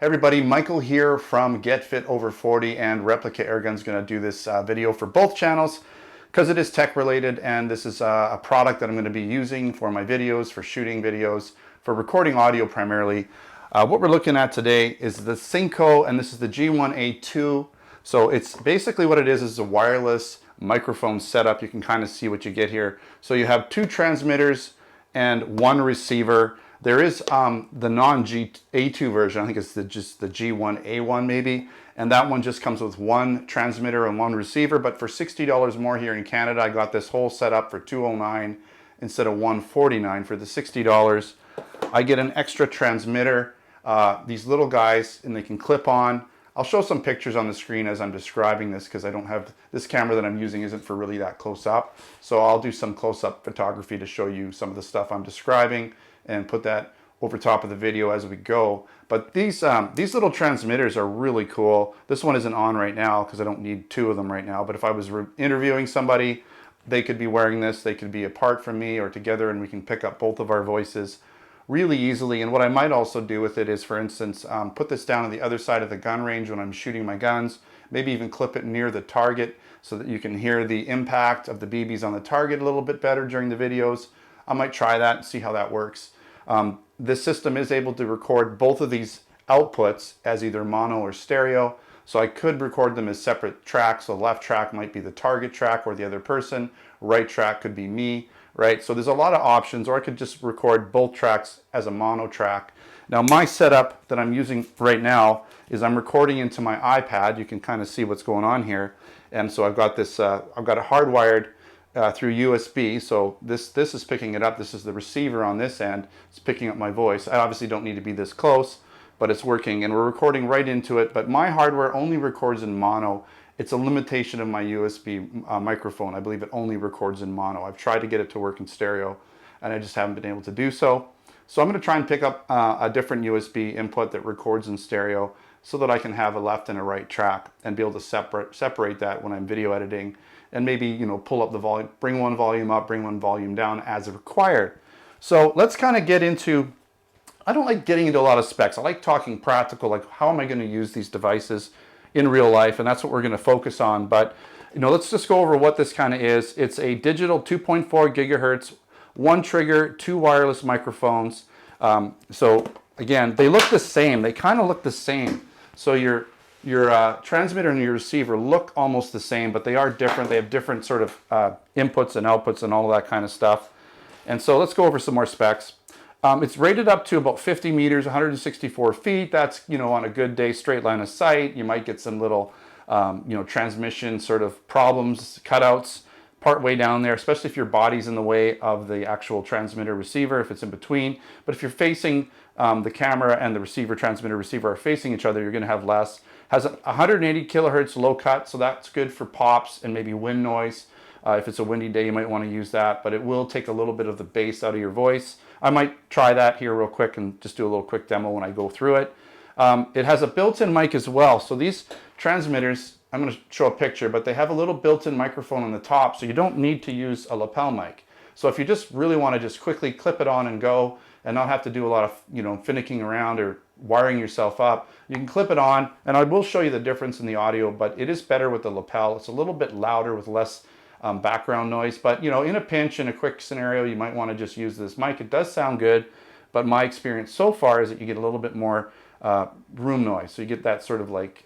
Hey everybody, Michael here from Get Fit Over 40, and ReplicaAirguns is going to do this video for both channels because it is tech related, and this is a product that I'm going to be using for my videos, for shooting videos, for recording audio primarily. What we're looking at today is the Synco, and this is the G1A2. So it's basically what it is a wireless microphone setup. You can kind of see what you get here. So you have two transmitters and one receiver. There is the non-A2 version, I think it's just the G1A1 maybe, and that one just comes with one transmitter and one receiver, but for $60 more here in Canada, I got this whole setup for $209 instead of $149. For the $60, I get an extra transmitter, these little guys, and they can clip on. I'll show some pictures on the screen as I'm describing this because I don't have, this camera that I'm using isn't for really that close up, so I'll do some close-up photography to show you some of the stuff I'm describing and put that over top of the video as we go. But these little transmitters are really cool. This one isn't on right now because I don't need two of them right now, but if I was interviewing somebody, they could be wearing this. They could be apart from me or together, and we can pick up both of our voices really easily. And what I might also do with it is, for instance, put this down on the other side of the gun range when I'm shooting my guns, maybe even clip it near the target so that you can hear the impact of the BBs on the target a little bit better during the videos. I might try that and see how that works. This system is able to record both of these outputs as either mono or stereo, so I could record them as separate tracks. So the left track might be the target track or the other person, right track could be me, right? So there's a lot of options, or I could just record both tracks as a mono track. Now my setup that I'm using right now is I'm recording into my iPad. You can kind of see what's going on here, and so I've got this, I've got it hardwired through USB, so this is picking it up. This is the receiver on this end. It's picking up my voice. I obviously don't need to be this close, but it's working, and we're recording right into it. But my hardware only records in mono. It's a limitation of my USB microphone. I believe it only records in mono. I've tried to get it to work in stereo, and I just haven't been able to do so. So I'm going to try and pick up a different USB input that records in stereo so that I can have a left and a right track and be able to separate that when I'm video editing, and maybe, you know, pull up the volume, bring one volume up, bring one volume down as required. So let's kind of get into, I don't like getting into a lot of specs. I like talking practical, like how am I going to use these devices in real life, and that's what we're going to focus on. But, you know, let's just go over what this kind of is. It's a digital 2.4 gigahertz, one trigger, two wireless microphones. So again, they look the same. They kind of look the same. So your transmitter and your receiver look almost the same, but they are different. They have different sort of inputs and outputs and all of that kind of stuff. And so let's go over some more specs. It's rated up to about 50 meters, 164 feet. That's, you know, on a good day, straight line of sight. You might get some little, you know, transmission sort of problems, cutouts part way down there, especially if your body's in the way of the actual transmitter receiver, if it's in between. But if you're facing the camera and the receiver, transmitter receiver are facing each other, you're going to have less. Has a 180 kilohertz low cut, so that's good for pops and maybe wind noise. If it's a windy day, you might want to use that, but it will take a little bit of the bass out of your voice. I might try that here real quick and just do a little quick demo when I go through it. It has a built-in mic as well. So these transmitters, I'm going to show a picture, but they have a little built-in microphone on the top, so you don't need to use a lapel mic. So if you just really want to just quickly clip it on and go and not have to do a lot of, you know, finicking around or wiring yourself up, you can clip it on, and I will show you the difference in the audio, but it is better with the lapel. It's a little bit louder with less background noise, but, you know, in a pinch, in a quick scenario, you might want to just use this mic. It does sound good, but my experience so far is that you get a little bit more room noise. So you get that sort of like,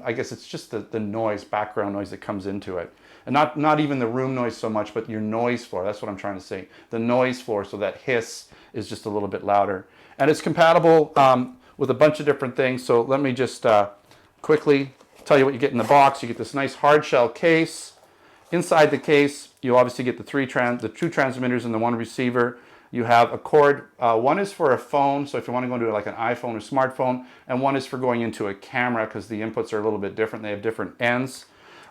I guess it's just the noise, background noise that comes into it. And not even the room noise so much, but your noise floor. That's what I'm trying to say. The noise floor, so that hiss is just a little bit louder. And it's compatible with a bunch of different things. So let me just quickly tell you what you get in the box. You get this nice hard shell case. Inside the case, you obviously get the two transmitters and the one receiver. You have a cord. One is for a phone, so if you want to go into like an iPhone or smartphone, and one is for going into a camera because the inputs are a little bit different. They have different ends.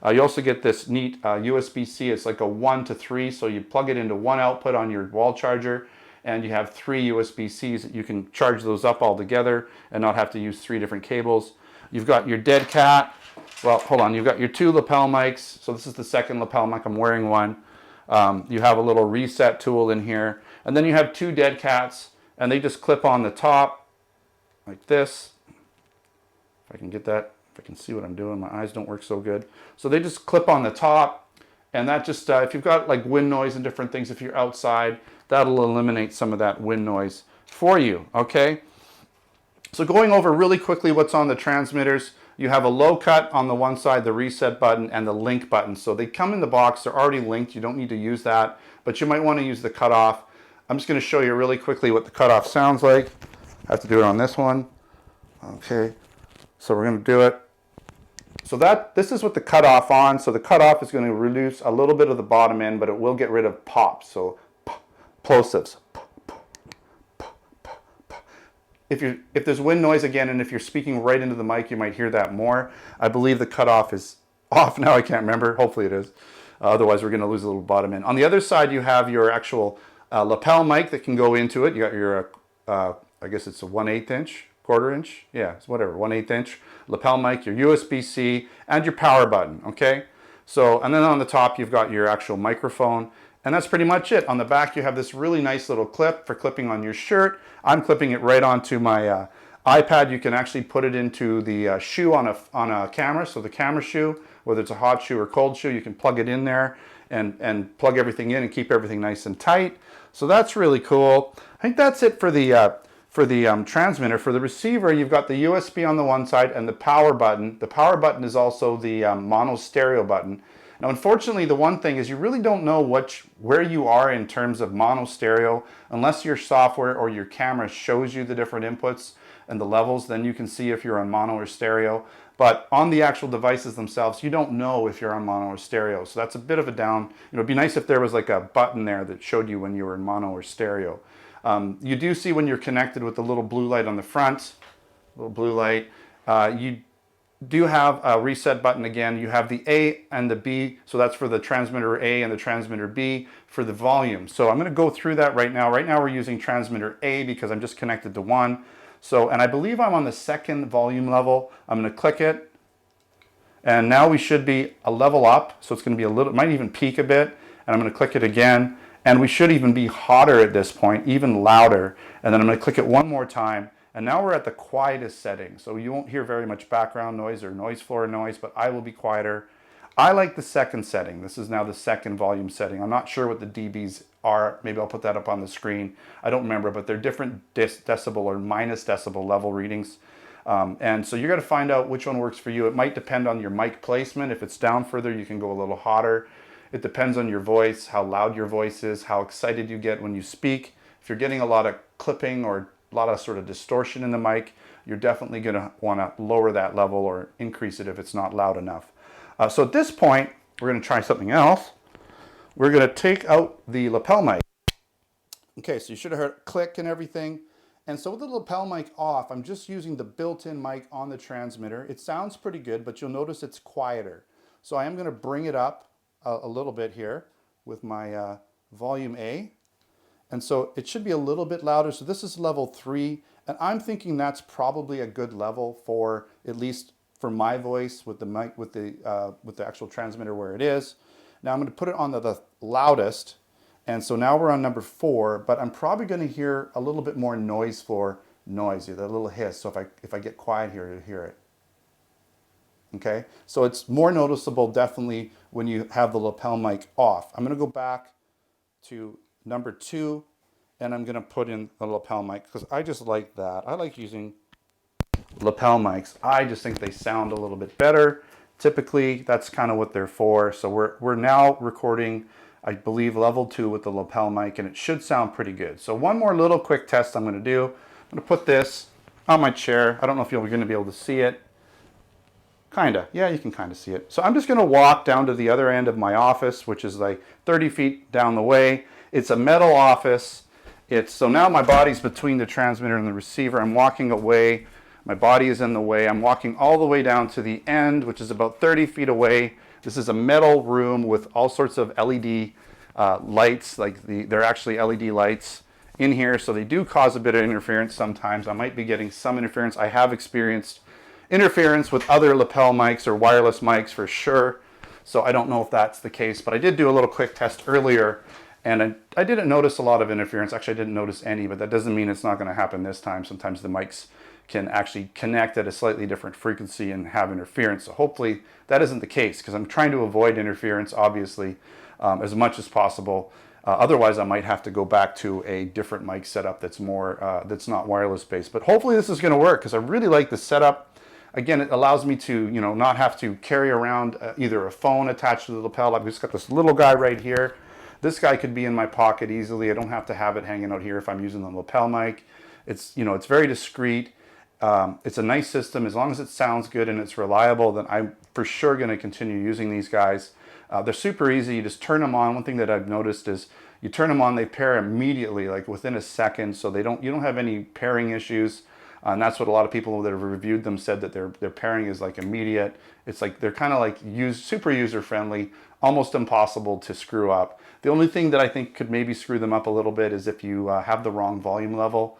You also get this neat USB-C. It's like a 1 to 3, so you plug it into one output on your wall charger, and you have 3 USB-Cs that you can charge those up all together and not have to use 3 different cables. You've got your dead cat. Well, hold on. You've got your 2 lapel mics. So this is the second lapel mic. I'm wearing one. You have a little reset tool in here. And then you have 2 dead cats, and they just clip on the top like this. If I can get that, if I can see what I'm doing, my eyes don't work so good. So they just clip on the top, and that just, if you've got like wind noise and different things, if you're outside, that'll eliminate some of that wind noise for you, okay? So going over really quickly what's on the transmitters, you have a low cut on the one side, the reset button, and the link button. So they come in the box, they're already linked, you don't need to use that, but you might want to use the cutoff. I'm just going to show you really quickly what the cutoff sounds like. I have to do it on this one. Okay, so we're going to do it. So this is what the cutoff on. So the cutoff is going to reduce a little bit of the bottom end, but it will get rid of pops. So plosives. If there's wind noise again, and if you're speaking right into the mic, you might hear that more. I believe the cutoff is off now. I can't remember. Hopefully it is. Otherwise, we're going to lose a little bottom end. On the other side, you have your actual lapel mic that can go into it. You got your, I guess it's a 1/8 inch, quarter inch. Yeah, it's whatever, 1/8 inch lapel mic, your USB-C, and your power button. Okay. So, and then on the top, you've got your actual microphone. And that's pretty much it. On the back, you have this really nice little clip for clipping on your shirt. I'm clipping it right onto my iPad. You can actually put it into the shoe on a camera. So the camera shoe, whether it's a hot shoe or cold shoe, you can plug it in there and plug everything in and keep everything nice and tight. So that's really cool. I think that's it for the transmitter. For the receiver, you've got the USB on the one side and the power button. The power button is also the mono stereo button. Now, unfortunately, the one thing is you really don't know where you are in terms of mono stereo unless your software or your camera shows you the different inputs and the levels. Then you can see if you're on mono or stereo. But on the actual devices themselves, you don't know if you're on mono or stereo. So that's a bit of a down. It'd be nice if there was like a button there that showed you when you were in mono or stereo. You do see when you're connected with the little blue light on the front, little blue light, you do have a reset button again. You have the A and the B, so that's for the transmitter A and the transmitter B for the volume. So I'm going to go through that right now. Right now we're using transmitter A because I'm just connected to one. So, and I believe I'm on the second volume level. I'm going to click it, and now we should be a level up. So it's going to be a little, it might even peak a bit, and I'm going to click it again, and we should even be hotter at this point, even louder. And then I'm going to click it one more time. And now we're at the quietest setting, so you won't hear very much background noise or noise floor noise, but I will be quieter. I like the second setting. This is now the second volume setting. I'm not sure what the dBs are. Maybe I'll put that up on the screen. I don't remember, but they're different decibel or minus decibel level readings. And so you're going to find out which one works for you. It might depend on your mic placement. If it's down further, you can go a little hotter. It depends on your voice, how loud your voice is, how excited you get when you speak. If you're getting a lot of clipping or a lot of sort of distortion in the mic, you're definitely going to want to lower that level or increase it if it's not loud enough. So at this point, we're going to try something else. We're going to take out the lapel mic. Okay, so you should have heard a click and everything. And so with the lapel mic off, I'm just using the built-in mic on the transmitter. It sounds pretty good, but you'll notice it's quieter. So I am going to bring it up a little bit here with my volume A. And so it should be a little bit louder. So this is level 3, and I'm thinking that's probably a good level for, at least for my voice with the mic, with the actual transmitter where it is. Now I'm going to put it on the loudest, and so now we're on number 4. But I'm probably going to hear a little bit more noise floor noise, the little hiss. So if I get quiet here, you'll hear it. Okay, so it's more noticeable definitely when you have the lapel mic off. I'm going to go back to number 2, and I'm going to put in the lapel mic because I just like that. I like using lapel mics. I just think they sound a little bit better. Typically, that's kind of what they're for. So we're now recording, I believe, level 2 with the lapel mic, and it should sound pretty good. So one more little quick test I'm going to do. I'm going to put this on my chair. I don't know if you're going to be able to see it. Kinda. Yeah, you can kind of see it. So I'm just going to walk down to the other end of my office, which is like 30 feet down the way. It's a metal office. So now my body's between the transmitter and the receiver. I'm walking away. My body is in the way. I'm walking all the way down to the end, which is about 30 feet away. This is a metal room with all sorts of LED lights. They're actually LED lights in here, so they do cause a bit of interference sometimes. I might be getting some interference. I have experienced interference with other lapel mics or wireless mics for sure. So I don't know if that's the case, but I did do a little quick test earlier, and I didn't notice a lot of interference. Actually, I didn't notice any, but that doesn't mean it's not going to happen this time. Sometimes the mics can actually connect at a slightly different frequency and have interference. So hopefully that isn't the case, because I'm trying to avoid interference, obviously, as much as possible. Otherwise, I might have to go back to a different mic setup that's more that's not wireless based. But hopefully this is going to work, because I really like the setup. Again, it allows me to, you know, not have to carry around either a phone attached to the lapel. I've just got this little guy right here. This guy could be in my pocket easily. I don't have to have it hanging out here if I'm using the lapel mic. It's, you know, it's very discreet. It's a nice system. As long as it sounds good and it's reliable, then I'm for sure going to continue using these guys. They're super easy. You just turn them on. One thing that I've noticed is you turn them on, they pair immediately, like within a second. So you don't have any pairing issues. And that's what a lot of people that have reviewed them said, that their pairing is like immediate. It's like they're kind of like super user friendly, almost impossible to screw up. The only thing that I think could maybe screw them up a little bit is if you have the wrong volume level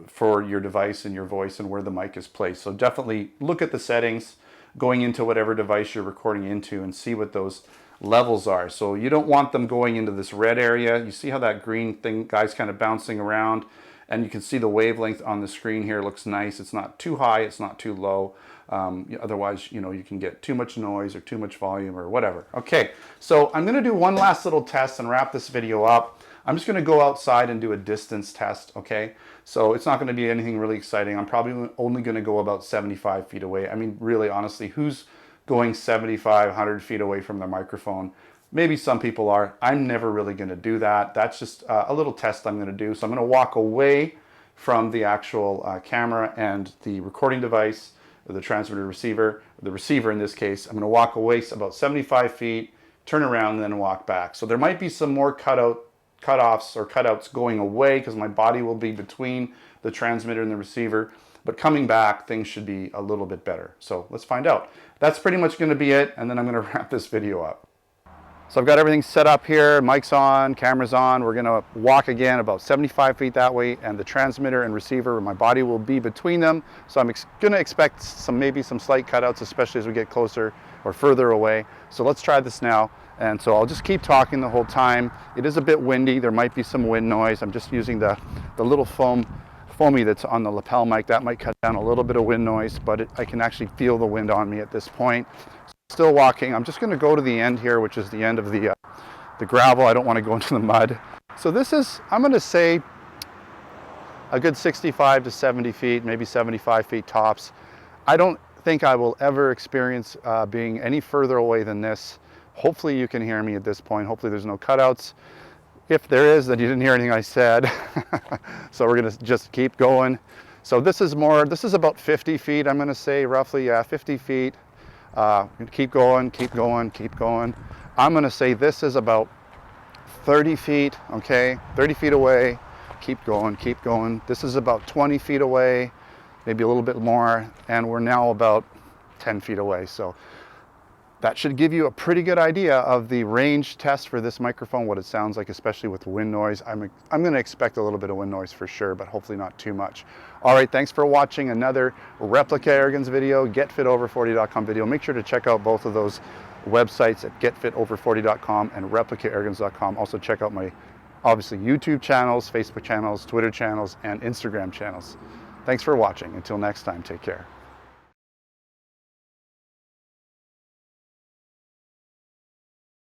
for your device and your voice and where the mic is placed. So definitely look at the settings going into whatever device you're recording into and see what those levels are. So you don't want them going into this red area. You see how that green thing guy's kind of bouncing around, and you can see the wavelength on the screen here looks nice. It's not too high, it's not too low. Otherwise, you know, you can get too much noise or too much volume or whatever. Okay, so I'm gonna do one last little test and wrap this video up. I'm just gonna go outside and do a distance test, okay? So it's not gonna be anything really exciting. I'm probably only gonna go about 75 feet away. I mean, really, honestly, who's going 75, 100 feet away from the microphone? Maybe some people are. I'm never really going to do that. That's just a little test I'm going to do. So I'm going to walk away from the actual camera and the recording device, or the transmitter receiver, the receiver in this case. I'm going to walk away about 75 feet, turn around, and then walk back. So there might be some more cutoffs or cutouts going away, because my body will be between the transmitter and the receiver. But coming back, things should be a little bit better. So let's find out. That's pretty much going to be it, and then I'm going to wrap this video up. So I've got everything set up here, mic's on, camera's on. We're gonna walk again about 75 feet that way, and the transmitter and receiver, my body will be between them. So I'm gonna expect maybe some slight cutouts, especially as we get closer or further away. So let's try this now. And so I'll just keep talking the whole time. It is a bit windy, there might be some wind noise. I'm just using the little foamy that's on the lapel mic. That might cut down a little bit of wind noise, but I can actually feel the wind on me at this point. Still walking. I'm just going to go to the end here, which is the end of the gravel. I don't want to go into the mud. So this is, I'm going to say, a good 65 to 70 feet, maybe 75 feet tops. I don't think I will ever experience being any further away than this. Hopefully you can hear me at this point. Hopefully there's no cutouts. If there is, then you didn't hear anything I said. So we're going to just keep going. So this is about 50 feet, I'm going to say, roughly, yeah, 50 feet. Keep going, keep going, keep going. I'm going to say this is about 30 feet, okay? 30 feet away. Keep going, keep going. This is about 20 feet away, maybe a little bit more, and we're now about 10 feet away. So that should give you a pretty good idea of the range test for this microphone, what it sounds like, especially with wind noise. I'm going to expect a little bit of wind noise for sure, but hopefully not too much. All right, thanks for watching another ReplicaAirguns video, GetFitOver40.com video. Make sure to check out both of those websites at GetFitOver40.com and ReplicaAirguns.com. Also check out my, obviously, YouTube channels, Facebook channels, Twitter channels, and Instagram channels. Thanks for watching. Until next time, take care.